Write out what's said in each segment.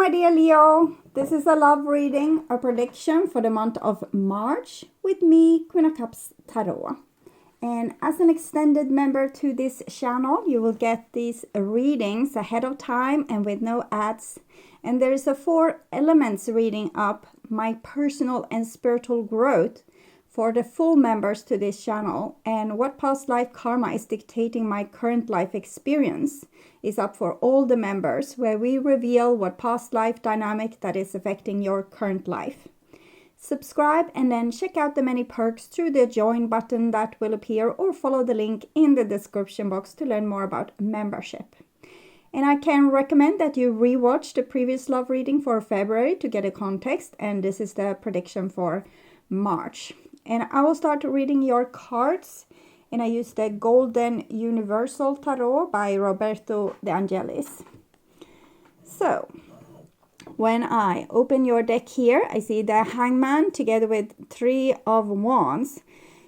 my dear Leo. This is a love reading, a prediction for the month of March with me, Queen of Cups Tarot. And as an extended member to this channel, you will get these readings ahead of time and with no ads. And there is a 4 elements reading up my personal and spiritual growth for the full members to this channel, and what past life karma is dictating my current life experience is up for all the members, where we reveal what past life dynamic that is affecting your current life. Subscribe and then check out the many perks through the join button that will appear, or follow the link in the description box to learn more about membership. And I can recommend that you rewatch the previous love reading for February to get a context, and this is the prediction for March. And I will start reading your cards, and I use the Golden Universal Tarot by Roberto De Angelis. So, when I open your deck here, I see the Hangman together with 3 of Wands.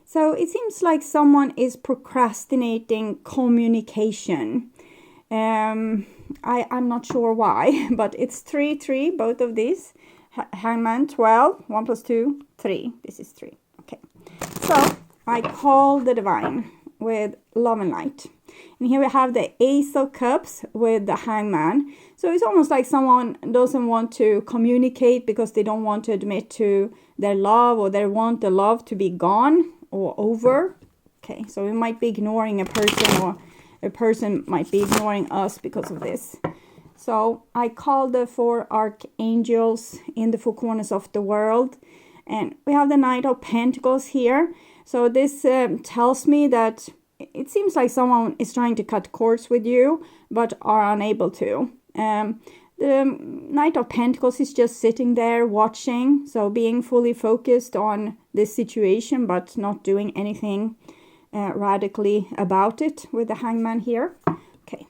So it seems like someone is procrastinating communication. I'm not sure why, but it's 3, both of these. Hangman, 12, 1 plus 2, 3. This is 3. So I call the divine with love and light. And here we have the Ace of Cups with the Hangman. So it's almost like someone doesn't want to communicate because they don't want to admit to their love, or they want the love to be gone or over. Okay, so we might be ignoring a person, or a person might be ignoring us because of this. So I call the 4 archangels in the 4 corners of the world. And we have the Knight of Pentacles here. So this tells me that it seems like someone is trying to cut cords with you, but are unable to. The Knight of Pentacles is just sitting there watching. So being fully focused on this situation, but not doing anything radically about it with the Hangman here. Okay,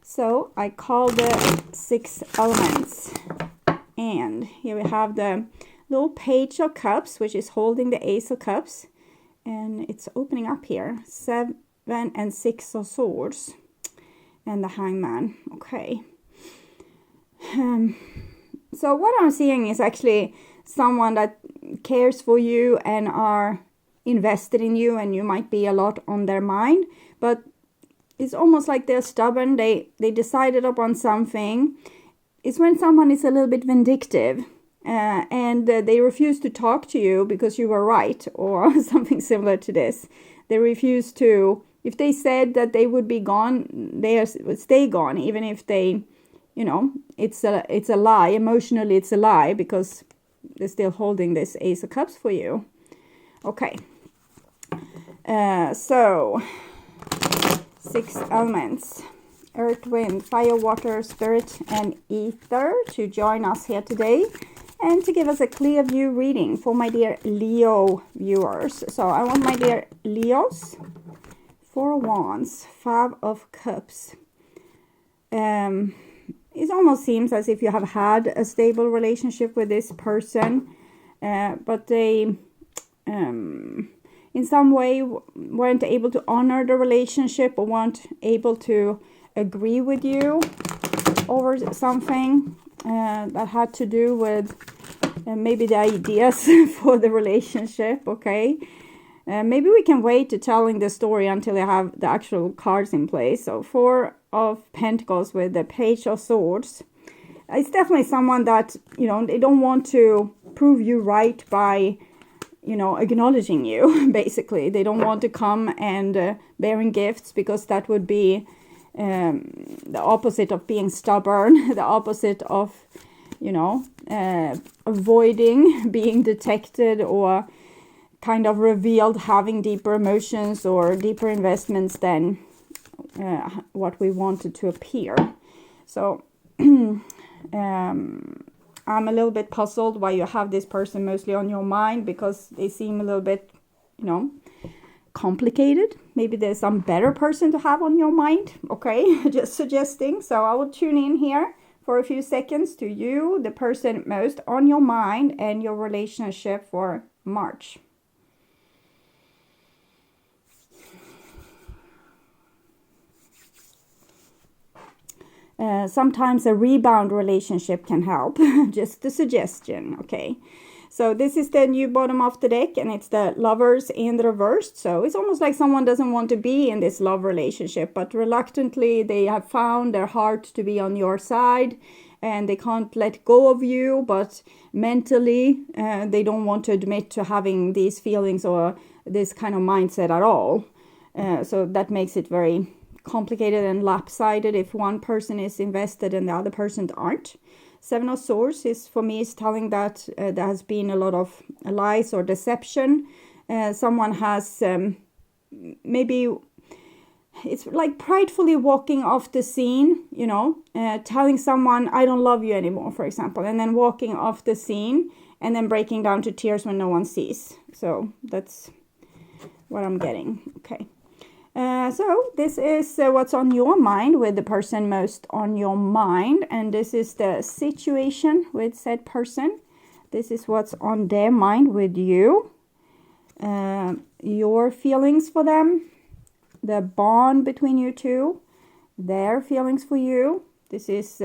so I call the 6 elements. And here we have the little Page of Cups, which is holding the Ace of Cups, and it's opening up here. 7 and 6 of Swords, and the Hangman. Okay. So what I'm seeing is actually someone that cares for you and are invested in you, and you might be a lot on their mind, but it's almost like they're stubborn. They decided upon something. It's when someone is a little bit vindictive. And they refuse to talk to you because you were right, or something similar to this. They refuse to, if they said that they would be gone, they would stay gone, even if they, it's a lie. Emotionally, it's a lie, because they're still holding this Ace of Cups for you. Okay. So, 6 elements. Earth, wind, fire, water, spirit, and ether to join us here today, and to give us a clear view reading for my dear Leo viewers. So I want my dear Leos, 4 Wands, 5 of Cups. It almost seems as if you have had a stable relationship with this person, but they in some way weren't able to honor the relationship, or weren't able to agree with you over something that had to do with maybe the ideas for the relationship. Okay, maybe we can wait to telling the story until I have the actual cards in place. So 4 of Pentacles with the Page of Swords. It's definitely someone that, they don't want to prove you right by, acknowledging you. Basically, they don't want to come and bearing gifts, because that would be the opposite of being stubborn, the opposite of, avoiding being detected, or kind of revealed having deeper emotions or deeper investments than what we wanted to appear. So I'm a little bit puzzled why you have this person mostly on your mind, because they seem a little bit, complicated. Maybe there's some better person to have on your mind. Okay, just suggesting. So I will tune in here for a few seconds to you, the person most on your mind, and your relationship for March. Sometimes a rebound relationship can help. Just a suggestion, okay? So this is the new bottom of the deck, and it's the Lovers in the reversed. So it's almost like someone doesn't want to be in this love relationship, but reluctantly they have found their heart to be on your side, and they can't let go of you, but mentally they don't want to admit to having these feelings or this kind of mindset at all. So that makes it very complicated and lopsided if one person is invested and the other person aren't. Seven of Swords is, for me, is telling that there has been a lot of lies or deception. Someone has maybe, it's like pridefully walking off the scene, you know, telling someone, I don't love you anymore, for example, and then walking off the scene and then breaking down to tears when no one sees. So that's what I'm getting. Okay. So this is what's on your mind with the person most on your mind. And this is the situation with said person. This is what's on their mind with you. Your feelings for them. The bond between you two. Their feelings for you. This is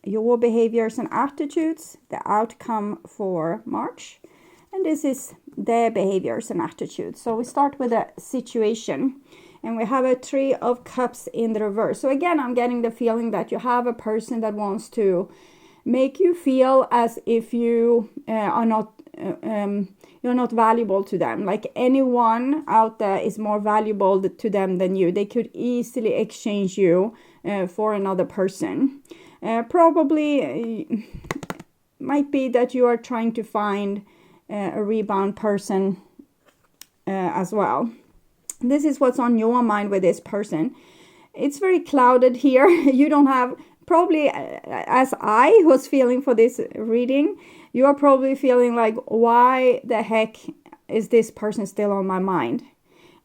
your behaviors and attitudes. The outcome for March. And this is their behaviors and attitudes. So we start with a situation. And we have a Three of Cups in the reverse. So again, I'm getting the feeling that you have a person that wants to make you feel as if you are not, you're not valuable to them. Like anyone out there is more valuable to them than you. They could easily exchange you for another person. Probably might be that you are trying to find a rebound person as well. This is what's on your mind with this person. It's very clouded here. You don't have, probably as I was feeling for this reading, you are probably feeling like, why the heck is this person still on my mind?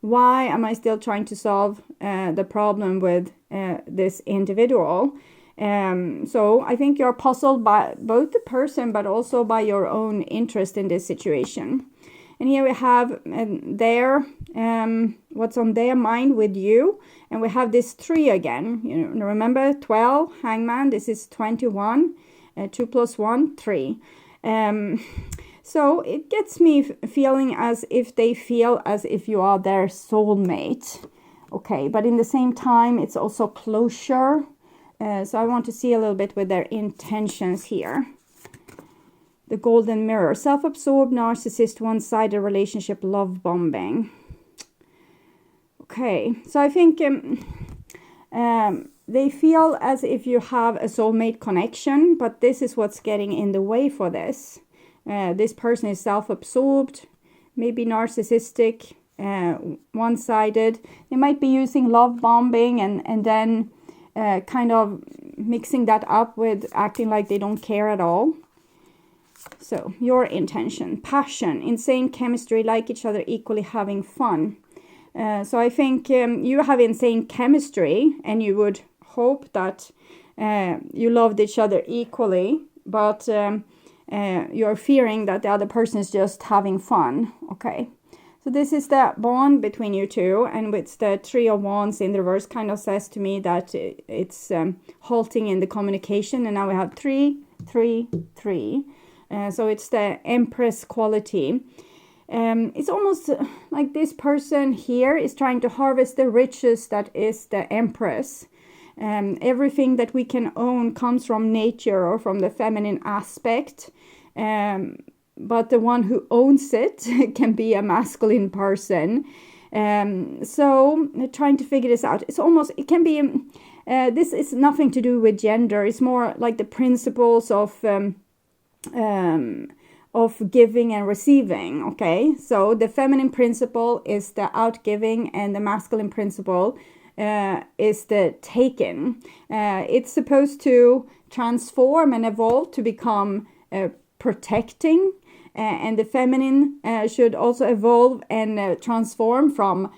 Why am I still trying to solve the problem with this individual? So I think you're puzzled by both the person, but also by your own interest in this situation. And here we have what's on their mind with you. And we have this 3 again. You know, remember 12, Hangman. This is 21. 2 plus 1, 3. So it gets me feeling as if they feel as if you are their soulmate. Okay, but in the same time, it's also closure. So I want to see a little bit with their intentions here. The golden mirror. Self-absorbed, narcissist, one-sided relationship, love bombing. Okay, so I think they feel as if you have a soulmate connection, but this is what's getting in the way for this. This person is self-absorbed, maybe narcissistic, one-sided. They might be using love bombing and then kind of mixing that up with acting like they don't care at all. So, your intention, passion, insane chemistry, like each other, equally having fun. So I think you have insane chemistry and you would hope that you loved each other equally, but you're fearing that the other person is just having fun. Okay, so this is the bond between you two, and with the 3 of Wands in the reverse kind of says to me that it's halting in the communication, and now we have 3, 3, 3. So it's the Empress quality. It's almost like this person here is trying to harvest the riches that is the Empress. Everything that we can own comes from nature or from the feminine aspect. But the one who owns it can be a masculine person. So trying to figure this out. It's almost, it can be, this is nothing to do with gender. It's more like the principles of giving and receiving. Okay, so the feminine principle is the outgiving and the masculine principle is the taken. It's supposed to transform and evolve to become protecting, and the feminine should also evolve and transform from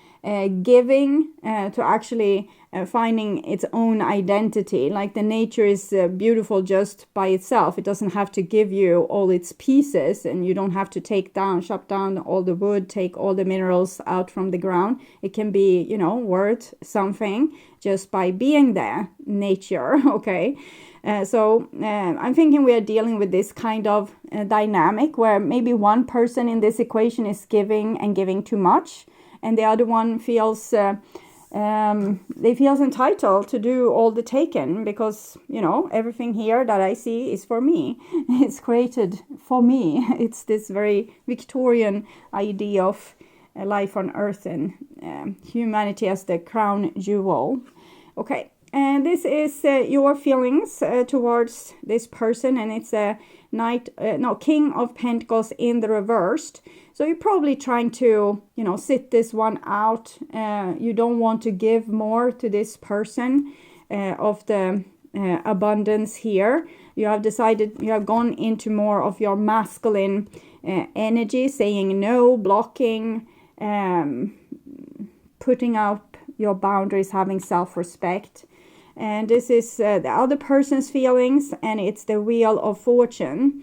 giving to actually finding its own identity. Like the nature is beautiful just by itself. It doesn't have to give you all its pieces, and you don't have to chop down all the wood, take all the minerals out from the ground. It can be, you know, worth something just by being there, nature, okay? So I'm thinking we are dealing with this kind of dynamic where maybe one person in this equation is giving and giving too much, and the other one feels entitled to do all the taken because, you know, everything here that I see is for me. It's created for me. It's this very Victorian idea of life on earth and humanity as the crown jewel. Okay. And this is your feelings towards this person, and it's a King of Pentacles in the reversed. So you're probably trying to, you know, sit this one out. You don't want to give more to this person of the abundance here. You have decided, you have gone into more of your masculine energy, saying no, blocking, putting up your boundaries, having self-respect. And this is the other person's feelings, and it's the Wheel of Fortune.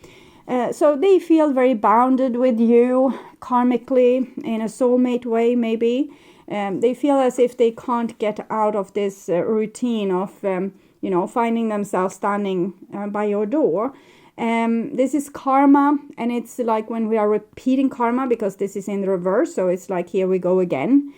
So they feel very bounded with you karmically, in a soulmate way maybe. They feel as if they can't get out of this routine of, you know, finding themselves standing by your door. This is karma, and it's like when we are repeating karma, because this is in the reverse, so it's like here we go again.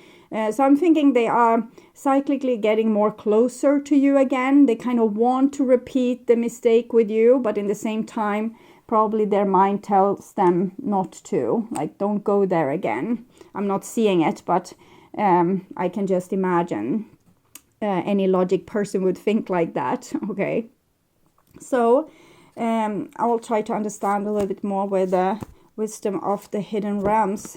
So I'm thinking they are cyclically getting more closer to you again. They kind of want to repeat the mistake with you, but in the same time, probably their mind tells them not to. Like, don't go there again. I'm not seeing it, but I can just imagine any logic person would think like that. Okay. So I will try to understand a little bit more with the wisdom of the hidden realms.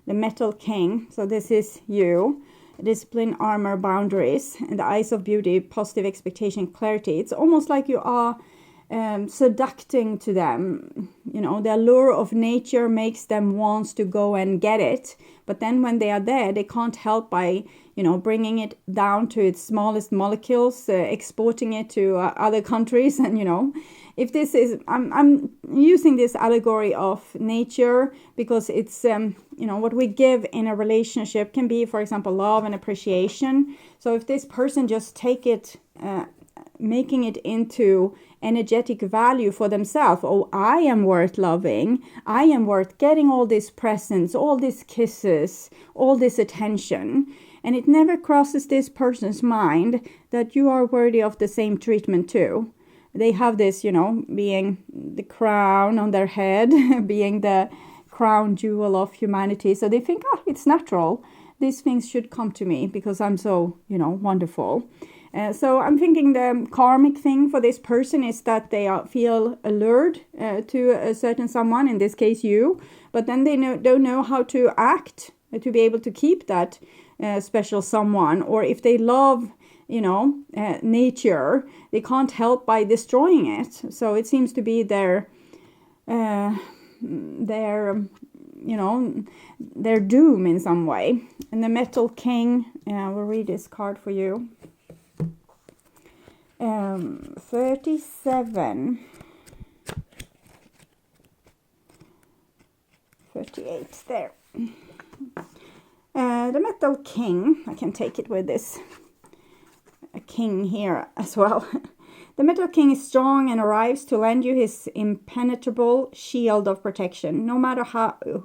The Metal King, so this is you. Discipline, armor, boundaries, and the eyes of beauty, positive expectation, clarity. It's almost like you are seducing to them. You know, the allure of nature makes them want to go and get it. But then when they are there, they can't help by, you know, bringing it down to its smallest molecules, exporting it to other countries. And, you know, if this is, I'm using this allegory of nature because it's, you know, what we give in a relationship can be, for example, love and appreciation. So if this person just take it, making it into energetic value for themselves. Oh, I am worth loving. I am worth getting all these presents, all these kisses, all this attention. And it never crosses this person's mind that you are worthy of the same treatment too. They have this, you know, being the crown on their head, being the crown jewel of humanity. So they think, oh, it's natural. These things should come to me because I'm so, you know, wonderful. So I'm thinking the karmic thing for this person is that they feel allured to a certain someone, in this case you, but then they don't know how to act to be able to keep that special someone. Or if they love, you know, nature, they can't help by destroying it. So it seems to be their you know, their doom in some way. And the Metal King, we'll read this card for you. 37, 38 there. The Metal King, I can take it with this a king here as well. The Metal King is strong and arrives to lend you his impenetrable shield of protection. No matter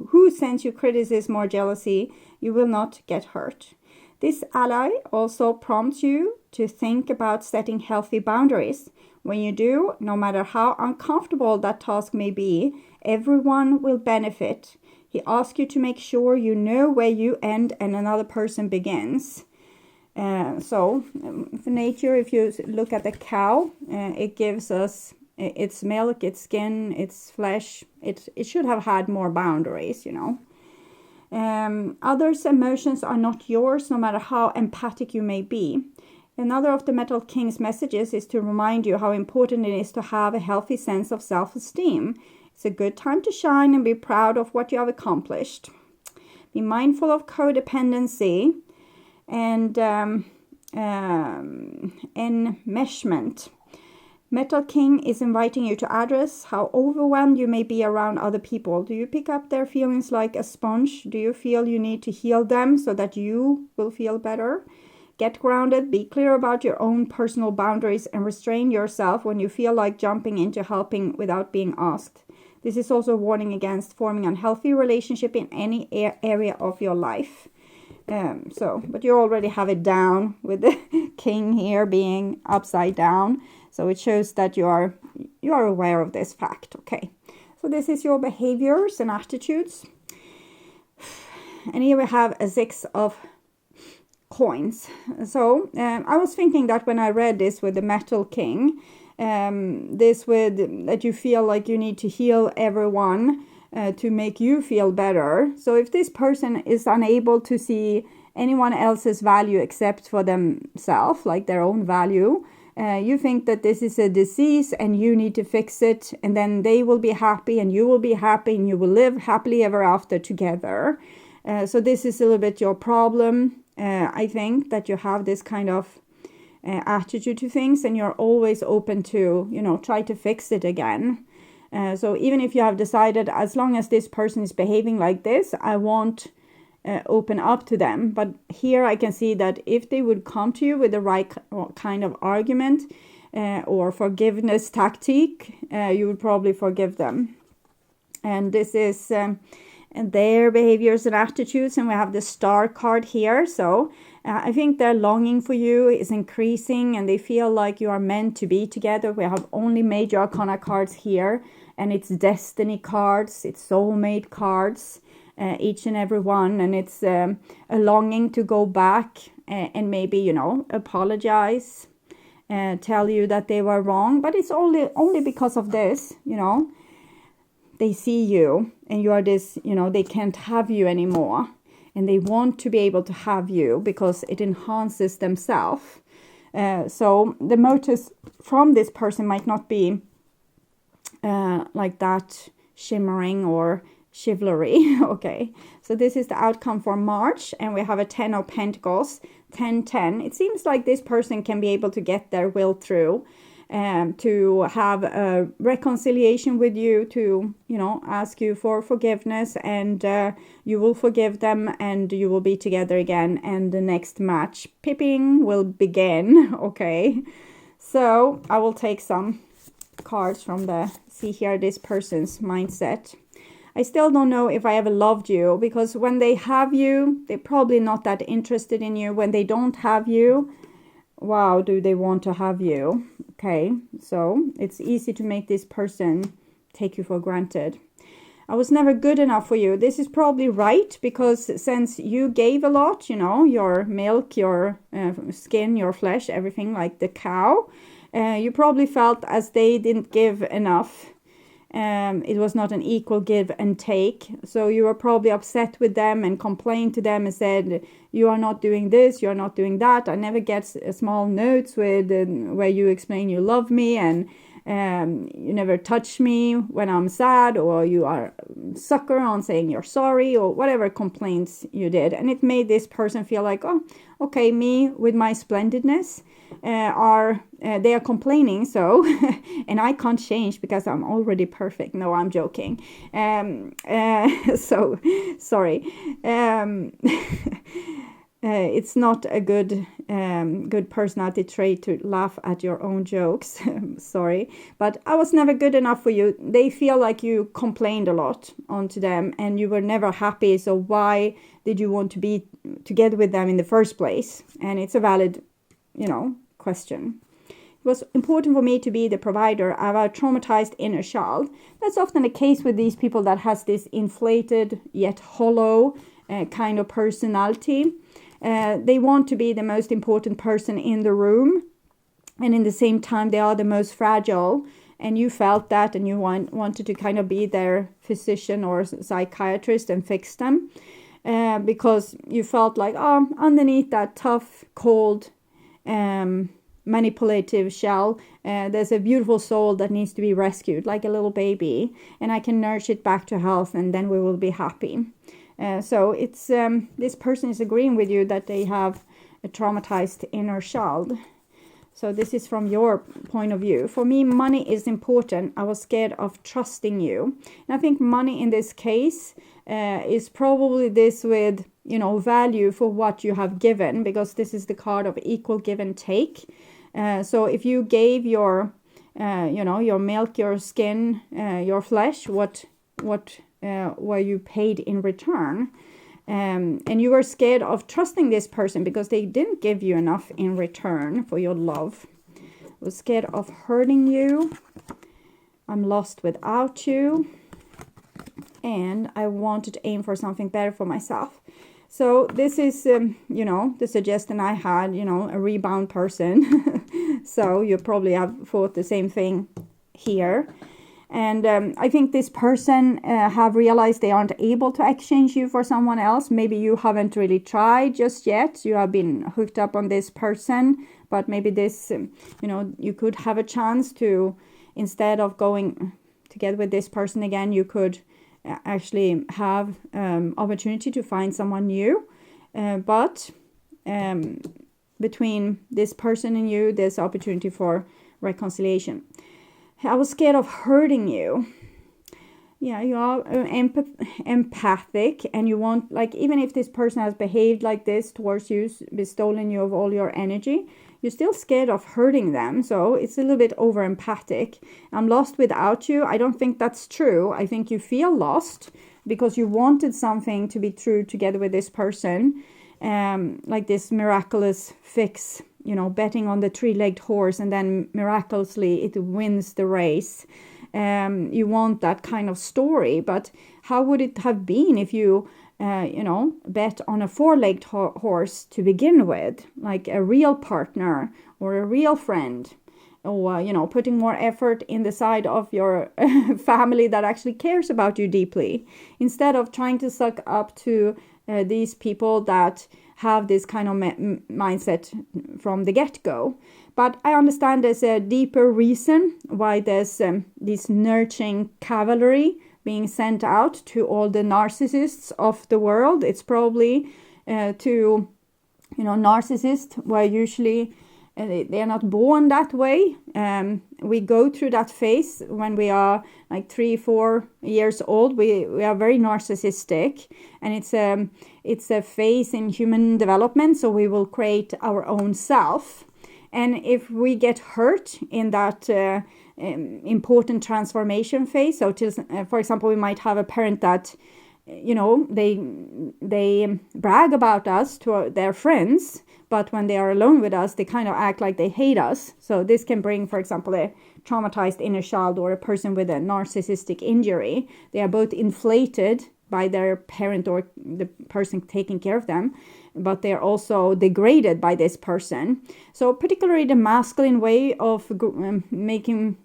who sends you criticism or jealousy, you will not get hurt. This ally also prompts you to think about setting healthy boundaries. When you do, no matter how uncomfortable that task may be, everyone will benefit. He asks you to make sure you know where you end and another person begins. So, for nature, if you look at the cow, it gives us its milk, its skin, its flesh. It should have had more boundaries, you know. Others' emotions are not yours, no matter how empathic you may be. Another of the Metal King's messages is to remind you how important it is to have a healthy sense of self-esteem. It's a good time to shine and be proud of what you have accomplished. Be mindful of codependency. and enmeshment. Metal King is inviting you to address how overwhelmed you may be around other people. Do you pick up their feelings like a sponge? Do you feel you need to heal them so that you will feel better? Get grounded, be clear about your own personal boundaries, and restrain yourself when you feel like jumping into helping without being asked. This is also a warning against forming unhealthy relationship in any area of your life. But you already have it down with the king here being upside down. So it shows that you are aware of this fact. Okay. So this is your behaviors and attitudes. And here we have a 6 of coins. So I was thinking that when I read this with the Metal King, this with that you feel like you need to heal everyone to make you feel better. So if this person is unable to see anyone else's value except for themselves, like their own value, you think that this is a disease and you need to fix it, and then they will be happy and you will be happy and you will live happily ever after together. So this is a little bit your problem. I think that you have this kind of attitude to things, and you're always open to, try to fix it again. So even if you have decided, as long as this person is behaving like this, I won't open up to them. But here I can see that if they would come to you with the right kind of argument or forgiveness tactic, you would probably forgive them. And this is their behaviors and attitudes. And we have the star card here. So I think their longing for you is increasing and they feel like you are meant to be together. We have only major arcana cards here, and it's destiny cards, it's soulmate cards, each and every one. And it's a longing to go back and maybe, apologize, tell you that they were wrong. But it's only because of this, they see you and you are this, they can't have you anymore. And they want to be able to have you because it enhances themselves. So the motives from this person might not be like that shimmering or chivalry. Okay, so this is the outcome for March, and we have a 10 of Pentacles, 10-10. It seems like this person can be able to get their will through, to have a reconciliation with you, to ask you for forgiveness, and you will forgive them and you will be together again, and the next match pipping will begin. Okay, so I will take some cards from see here this person's mindset. I still don't know if I ever loved you, because when they have you, they're probably not that interested in you. When they don't have you, wow, do they want to have you? Okay, so it's easy to make this person take you for granted. I was never good enough for you. This is probably right, because since you gave a lot, your milk, your skin, your flesh, everything, like the cow, you probably felt as they didn't give enough. It was not an equal give and take. So you were probably upset with them and complained to them and said, you are not doing this, you are not doing that. I never get small notes with where you explain you love me, and you never touch me when I'm sad, or you are sucker on saying you're sorry, or whatever complaints you did. And it made this person feel like, oh, okay, me with my splendidness they are complaining, so and I can't change because I'm already perfect. No, I'm joking. So sorry. It's not a good personality trait to laugh at your own jokes. Sorry, but I was never good enough for you. They feel like you complained a lot onto them and you were never happy. So why did you want to be together with them in the first place? And it's a valid, question. It was important for me to be the provider of a traumatized inner child. That's often the case with these people that has this inflated yet hollow kind of personality. They want to be the most important person in the room, and in the same time they are the most fragile, and you felt that, and you wanted to kind of be their physician or psychiatrist and fix them, because you felt like, underneath that tough, cold, manipulative shell, there's a beautiful soul that needs to be rescued, like a little baby, and I can nurture it back to health, and then we will be happy. So it's this person is agreeing with you that they have a traumatized inner child. So this is from your point of view. For me, money is important. I was scared of trusting you. And I think money in this case is probably this with, value for what you have given, because this is the card of equal give and take. So if you gave your, your milk, your skin, your flesh, what were you paid in return? And you were scared of trusting this person because they didn't give you enough in return for your love. I was scared of hurting you. I'm lost without you. And I wanted to aim for something better for myself. So this is, the suggestion I had, a rebound person. So you probably have thought the same thing here. And I think this person have realized they aren't able to exchange you for someone else. Maybe you haven't really tried just yet. You have been hooked up on this person. But maybe this, you could have a chance to, instead of going together with this person again, you could actually have opportunity to find someone new. But between this person and you, there's opportunity for reconciliation. I was scared of hurting you. Yeah, you are empathic, and you want, like, even if this person has behaved like this towards you, stolen you of all your energy, you're still scared of hurting them. So it's a little bit over empathic. I'm lost without you. I don't think that's true. I think you feel lost because you wanted something to be true together with this person, like this miraculous fix. Betting on the three-legged horse, and then miraculously it wins the race. You want that kind of story, but how would it have been if you, bet on a four-legged horse to begin with, like a real partner or a real friend, or, putting more effort in the side of your family that actually cares about you deeply, instead of trying to suck up to these people that have this kind of mindset from the get-go. But I understand there's a deeper reason why there's this nurturing cavalry being sent out to all the narcissists of the world. It's probably narcissists were usually, they're not born that way. We go through that phase when we are like 3-4 years old. We are very narcissistic, and it's a phase in human development. So we will create our own self, and if we get hurt in that important transformation phase, so for example, we might have a parent that they brag about us to their friends, but when they are alone with us, they kind of act like they hate us. So this can bring, for example, a traumatized inner child or a person with a narcissistic injury. They are both inflated by their parent or the person taking care of them, but they're also degraded by this person. So particularly the masculine way of making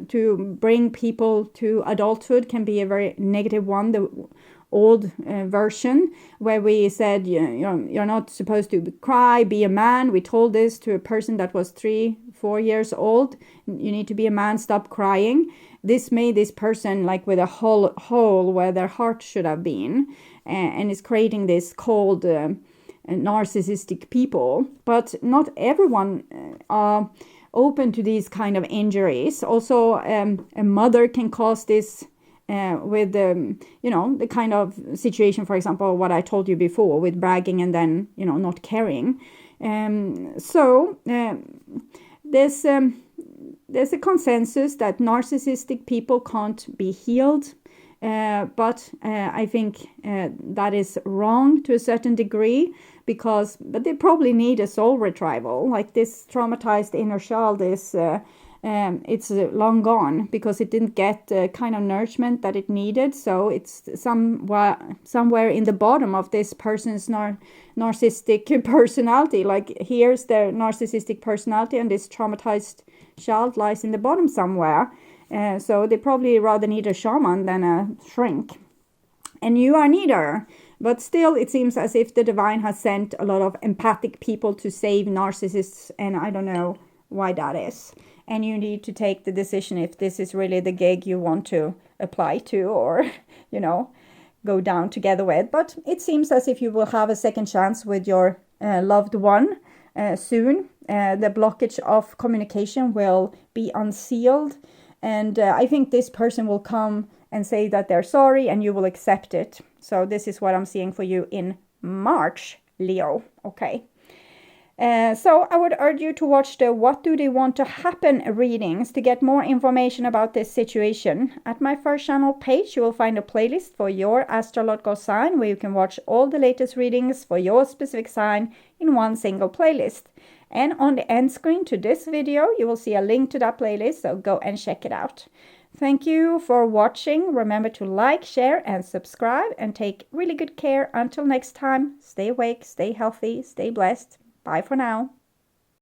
to bring people to adulthood can be a very negative one. The old version where we said you're not supposed to cry, be a man. We told this to a person that was 3-4 years old. You need to be a man, stop crying. This made this person like with a hole where their heart should have been, and is creating this cold narcissistic people. But not everyone are open to these kind of injuries. Also, a mother can cause this with the kind of situation, for example, what I told you before with bragging and then not caring. There's a consensus that narcissistic people can't be healed, but I think that is wrong to a certain degree, but they probably need a soul retrieval. Like this traumatized inner child is it's long gone because it didn't get the kind of nourishment that it needed. So it's somewhere in the bottom of this person's narcissistic personality. Like here's their narcissistic personality, and this traumatized child lies in the bottom somewhere. So they probably rather need a shaman than a shrink. And you are neither. But still, it seems as if the divine has sent a lot of empathic people to save narcissists, and I don't know why that is. And you need to take the decision if this is really the gig you want to apply to or, go down together with. But it seems as if you will have a second chance with your loved one. soon. The blockage of communication will be unsealed. And I think this person will come and say that they're sorry and you will accept it. So this is what I'm seeing for you in March, Leo. Okay. So I would urge you to watch the What Do They Want to Happen readings to get more information about this situation. At my first channel page, you will find a playlist for your astrological sign where you can watch all the latest readings for your specific sign in one single playlist. And on the end screen to this video, you will see a link to that playlist, so go and check it out. Thank you for watching. Remember to like, share, and subscribe, and take really good care. Until next time, stay awake, stay healthy, stay blessed. Bye for now.